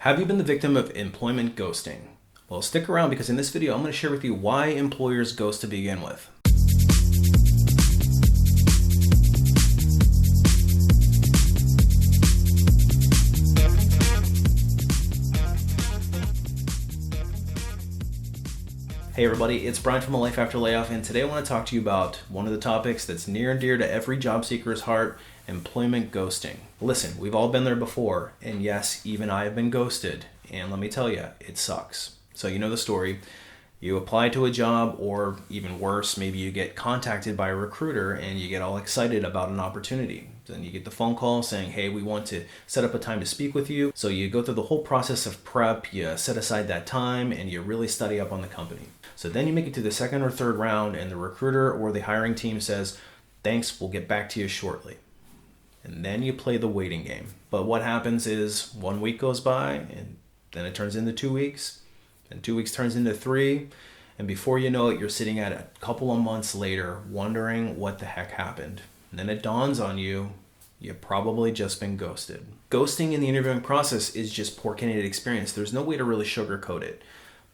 Have you been the victim of employment ghosting? Well, stick around because in this video, I'm going to share with you why employers ghost to begin with. Hey everybody, it's Brian from A Life After Layoff, and today I want to talk to you about one of the topics that's near and dear to every job seeker's heart, employment ghosting. Listen, we've all been there before, and yes, even I have been ghosted, and let me tell you, it sucks. So you know the story. You apply to a job, or even worse, maybe you get contacted by a recruiter and you get all excited about an opportunity. Then you get the phone call saying, hey, we want to set up a time to speak with you. So you go through the whole process of prep, you set aside that time, and you really study up on the company. So then you make it to the second or third round, and the recruiter or the hiring team says, thanks, we'll get back to you shortly. And then you play the waiting game. But what happens is 1 week goes by, and then it turns into 2 weeks. And 2 weeks turns into 3, and before you know it, you're sitting at a couple of months later wondering what the heck happened. And then it dawns on you, you've probably just been ghosted. Ghosting in the interviewing process is just poor candidate experience. There's no way to really sugarcoat it.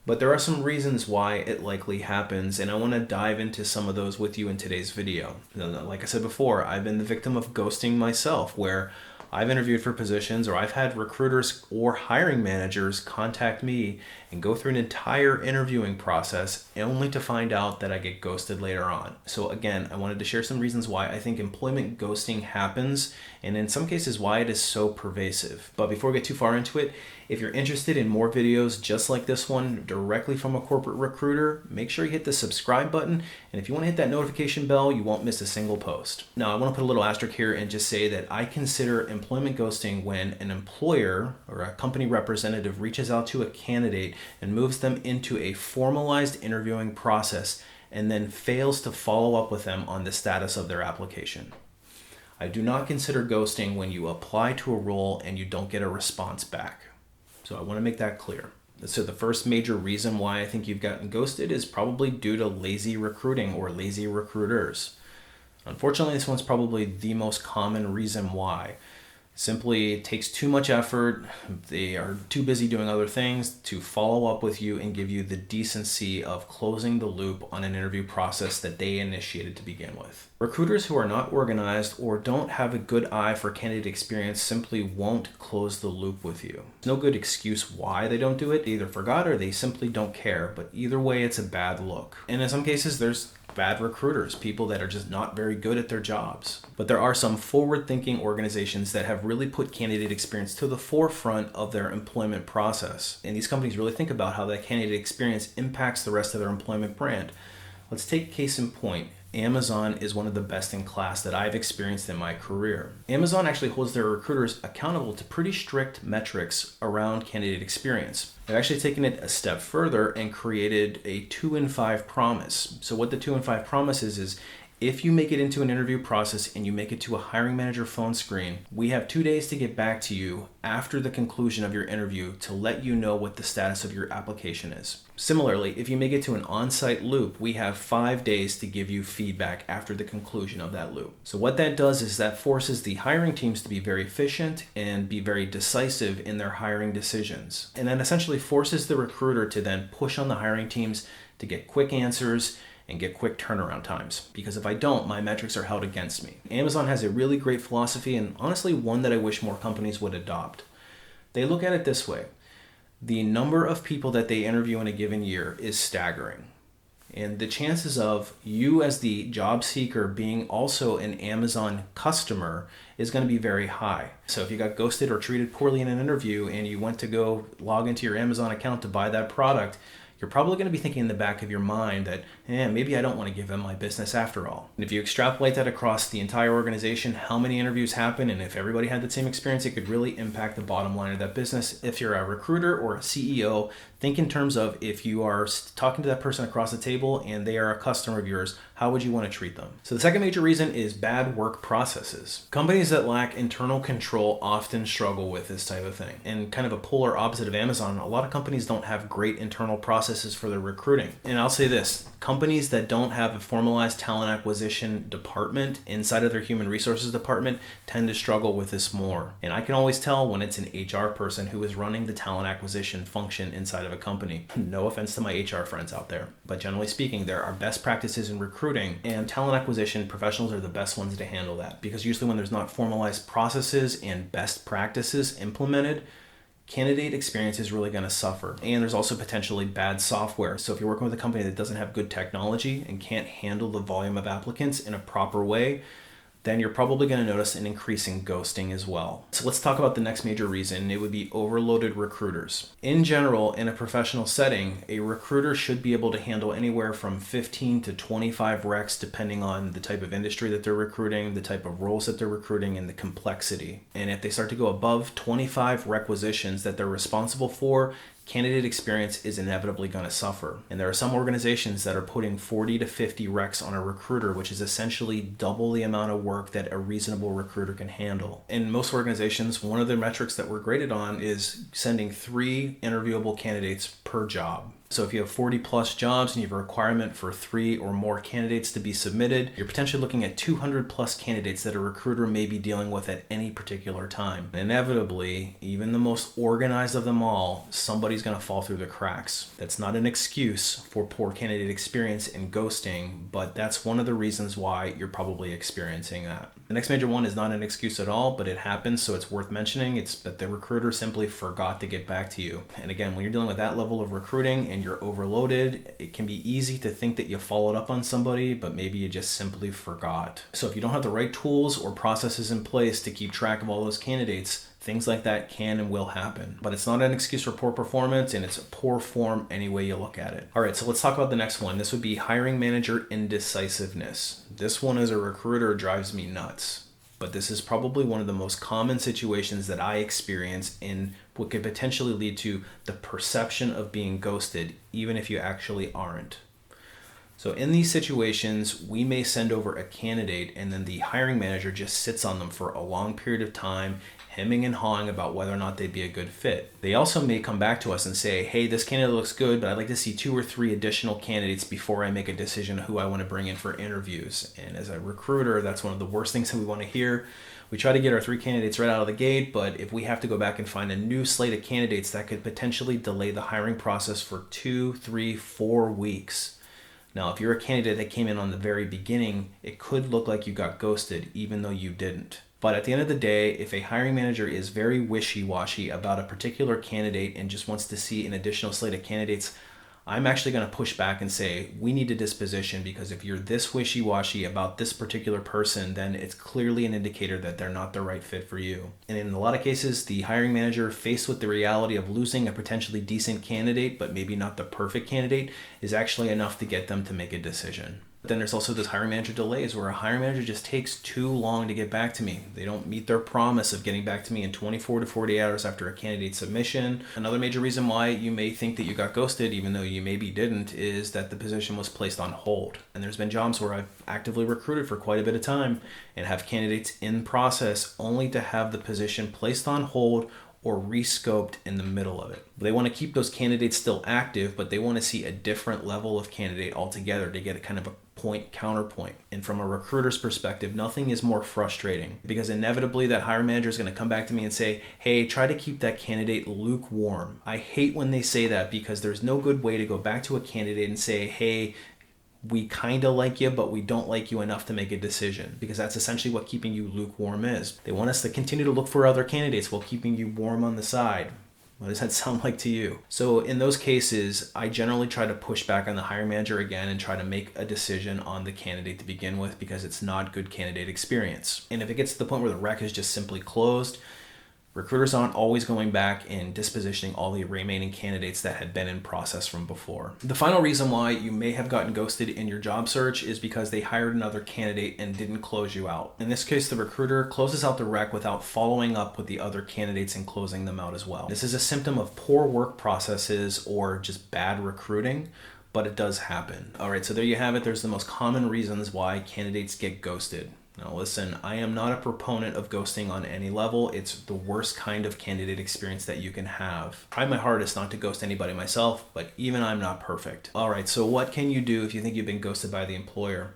But there are some reasons why it likely happens, and I want to dive into some of those with you in today's video. Like I said before, I've been the victim of ghosting myself, where I've interviewed for positions, or I've had recruiters or hiring managers contact me and go through an entire interviewing process only to find out that I get ghosted later on. So again, I wanted to share some reasons why I think employment ghosting happens, and in some cases why it is so pervasive. But before we get too far into it, if you're interested in more videos just like this one directly from a corporate recruiter, make sure you hit the subscribe button. And if you want to hit that notification bell, you won't miss a single post. Now, I want to put a little asterisk here and just say that I consider employment ghosting when an employer or a company representative reaches out to a candidate and moves them into a formalized interviewing process and then fails to follow up with them on the status of their application. I do not consider ghosting when you apply to a role and you don't get a response back. So I want to make that clear. So the first major reason why I think you've gotten ghosted is probably due to lazy recruiting or lazy recruiters. Unfortunately, this one's probably the most common reason why. Simply, it takes too much effort. They are too busy doing other things to follow up with you and give you the decency of closing the loop on an interview process that they initiated to begin with. Recruiters who are not organized or don't have a good eye for candidate experience simply won't close the loop with you. There's no good excuse why they don't do it. They either forgot or they simply don't care, but either way, it's a bad look. And in some cases, there's bad recruiters, people that are just not very good at their jobs. But there are some forward-thinking organizations that have really put candidate experience to the forefront of their employment process. And these companies really think about how that candidate experience impacts the rest of their employment brand. Let's take case in point. Amazon is one of the best in class that I've experienced in my career. Amazon actually holds their recruiters accountable to pretty strict metrics around candidate experience. They've actually taken it a step further and created a 2 in 5 promise. So what the 2 in 5 promise is if you make it into an interview process and you make it to a hiring manager phone screen, we have 2 days to get back to you after the conclusion of your interview to let you know what the status of your application is. Similarly, if you make it to an on-site loop, we have 5 days to give you feedback after the conclusion of that loop. So what that does is that forces the hiring teams to be very efficient and be very decisive in their hiring decisions. And then essentially forces the recruiter to then push on the hiring teams to get quick answers and get quick turnaround times. Because if I don't, my metrics are held against me. Amazon has a really great philosophy, and honestly one that I wish more companies would adopt. They look at it this way. The number of people that they interview in a given year is staggering. And the chances of you as the job seeker being also an Amazon customer is going to be very high. So if you got ghosted or treated poorly in an interview and you went to go log into your Amazon account to buy that product, you're probably going to be thinking in the back of your mind that, maybe I don't want to give them my business after all. And if you extrapolate that across the entire organization, how many interviews happen, and if everybody had the same experience, it could really impact the bottom line of that business. If you're a recruiter or a CEO, think in terms of if you are talking to that person across the table and they are a customer of yours, how would you want to treat them? So the second major reason is bad work processes. Companies that lack internal control often struggle with this type of thing. And kind of a polar opposite of Amazon, a lot of companies don't have great internal processes for their recruiting. And I'll say this, companies that don't have a formalized talent acquisition department inside of their human resources department tend to struggle with this more. And I can always tell when it's an HR person who is running the talent acquisition function inside of a company. No offense to my HR friends out there, but generally speaking, there are best practices in recruiting, and talent acquisition professionals are the best ones to handle that, because usually when there's not formalized processes and best practices implemented, candidate experience is really going to suffer. And there's also potentially bad software. So if you're working with a company that doesn't have good technology and can't handle the volume of applicants in a proper way, then you're probably going to notice an increase in ghosting as well. So let's talk about the next major reason. It would be overloaded recruiters. In general, in a professional setting, a recruiter should be able to handle anywhere from 15 to 25 recs depending on the type of industry that they're recruiting, the type of roles that they're recruiting, and the complexity. And if they start to go above 25 requisitions that they're responsible for, candidate experience is inevitably going to suffer. And there are some organizations that are putting 40 to 50 recs on a recruiter, which is essentially double the amount of work that a reasonable recruiter can handle. In most organizations, one of the metrics that we're graded on is sending 3 interviewable candidates per job. So if you have 40 plus jobs and you have a requirement for 3 or more candidates to be submitted, you're potentially looking at 200 plus candidates that a recruiter may be dealing with at any particular time. Inevitably, even the most organized of them all, somebody's going to fall through the cracks. That's not an excuse for poor candidate experience and ghosting, but that's one of the reasons why you're probably experiencing that. The next major one is not an excuse at all, but it happens, so it's worth mentioning. It's that the recruiter simply forgot to get back to you. And again, when you're dealing with that level of recruiting and you're overloaded, it can be easy to think that you followed up on somebody, but maybe you just simply forgot. So if you don't have the right tools or processes in place to keep track of all those candidates, things like that can and will happen. But it's not an excuse for poor performance, and it's a poor form any way you look at it. All right, so let's talk about the next one. This would be hiring manager indecisiveness. This one as a recruiter drives me nuts. But this is probably one of the most common situations that I experience in what could potentially lead to the perception of being ghosted, even if you actually aren't. So in these situations, we may send over a candidate and then the hiring manager just sits on them for a long period of time, hemming and hawing about whether or not they'd be a good fit. They also may come back to us and say, hey, this candidate looks good, but I'd like to see 2 or 3 additional candidates before I make a decision who I want to bring in for interviews. And as a recruiter, that's one of the worst things that we want to hear. We try to get our 3 candidates right out of the gate, but if we have to go back and find a new slate of candidates, that could potentially delay the hiring process for 2, 3, 4 weeks. Now, if you're a candidate that came in on the very beginning, it could look like you got ghosted, even though you didn't. But at the end of the day, if a hiring manager is very wishy-washy about a particular candidate and just wants to see an additional slate of candidates, I'm actually going to push back and say, we need a disposition, because if you're this wishy-washy about this particular person, then it's clearly an indicator that they're not the right fit for you. And in a lot of cases, the hiring manager, faced with the reality of losing a potentially decent candidate, but maybe not the perfect candidate, is actually enough to get them to make a decision. Then there's also this hiring manager delays, where a hiring manager just takes too long to get back to me. They don't meet their promise of getting back to me in 24 to 48 hours after a candidate submission. Another major reason why you may think that you got ghosted, even though you maybe didn't, is that the position was placed on hold. And there's been jobs where I've actively recruited for quite a bit of time and have candidates in process only to have the position placed on hold or rescoped in the middle of it. They want to keep those candidates still active, but they want to see a different level of candidate altogether to get a kind of a point counterpoint. And from a recruiter's perspective, nothing is more frustrating, because inevitably that hiring manager is going to come back to me and say, hey, try to keep that candidate lukewarm. I hate when they say that, because there's no good way to go back to a candidate and say, hey, we kind of like you, but we don't like you enough to make a decision, because that's essentially what keeping you lukewarm is. They want us to continue to look for other candidates while keeping you warm on the side. What does that sound like to you? So in those cases, I generally try to push back on the hiring manager again and try to make a decision on the candidate to begin with, because it's not good candidate experience. And if it gets to the point where the rec is just simply closed, recruiters aren't always going back and dispositioning all the remaining candidates that had been in process from before. The final reason why you may have gotten ghosted in your job search is because they hired another candidate and didn't close you out. In this case, the recruiter closes out the rec without following up with the other candidates and closing them out as well. This is a symptom of poor work processes or just bad recruiting. but it does happen. All right, so there you have it. There's the most common reasons why candidates get ghosted. Now listen, I am not a proponent of ghosting on any level. It's the worst kind of candidate experience that you can have. I try my hardest not to ghost anybody myself, but even I'm not perfect. All right, so what can you do if you think you've been ghosted by the employer?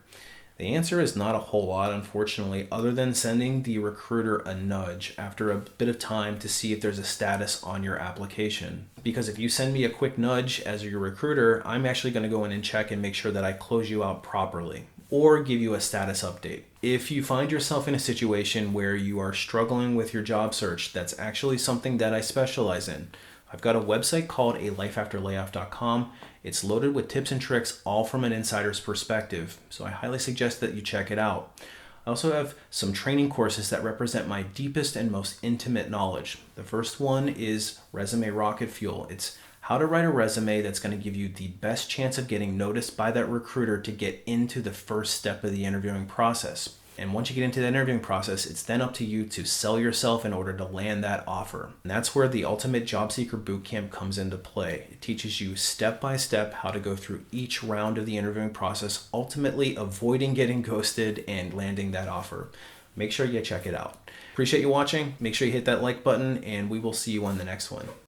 The answer is not a whole lot, unfortunately, other than sending the recruiter a nudge after a bit of time to see if there's a status on your application. Because if you send me a quick nudge as your recruiter, I'm actually going to go in and check and make sure that I close you out properly or give you a status update. If you find yourself in a situation where you are struggling with your job search, that's actually something that I specialize in. I've got a website called alifeafterlayoff.com. It's loaded with tips and tricks, all from an insider's perspective. So I highly suggest that you check it out. I also have some training courses that represent my deepest and most intimate knowledge. The first one is Resume Rocketfuel. It's how to write a resume that's going to give you the best chance of getting noticed by that recruiter to get into the first step of the interviewing process. And once you get into the interviewing process, it's then up to you to sell yourself in order to land that offer. And that's where the Ultimate Job Seeker Bootcamp comes into play. It teaches you step by step how to go through each round of the interviewing process, ultimately avoiding getting ghosted and landing that offer. Make sure you check it out. Appreciate you watching. Make sure you hit that like button, and we will see you on the next one.